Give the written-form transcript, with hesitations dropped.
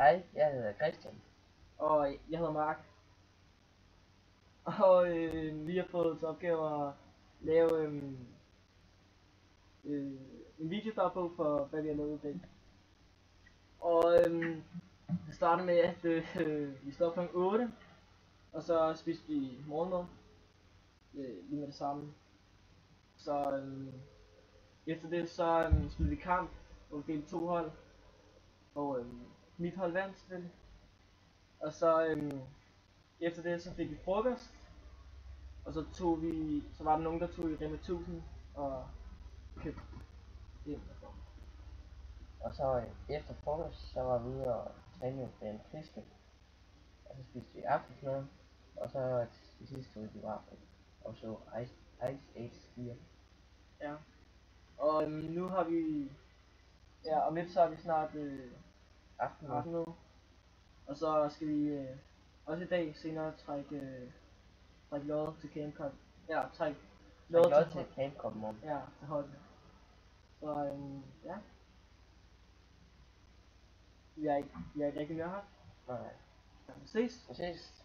Hej, jeg hedder Christian. Og jeg hedder Mark. Og vi har fået til opgave at lave en videodagbog for, hvad vi har lavet i dag. Og det starter med, at vi står kl. 8, og så spiste vi morgenmad lige med det samme. Så efter det, så spillede vi kamp, og vi delte 2 hold. Og mit hold vandt selvfølgelig. Og så efter det, så fik vi frokost. Og så var der nogen, der tog i Rema 1000 og købte ind. Og så efter frokost, så var vi ude og træne med en fiske. Og så spiste vi aftensmad. Og så til sidst tog vi biografen og så Ice Age 4. Ja. Og nu har vi... Ja, om lidt så har vi snart aftenmad. Og så skal vi også i dag senere trække lod til Camp Cup. Ja, trække lod til Camp Cup om. Ja, til holdet. Så ja. Vi er ikke rigtig mere her. Nej. Ja, vi ses. Vi ses.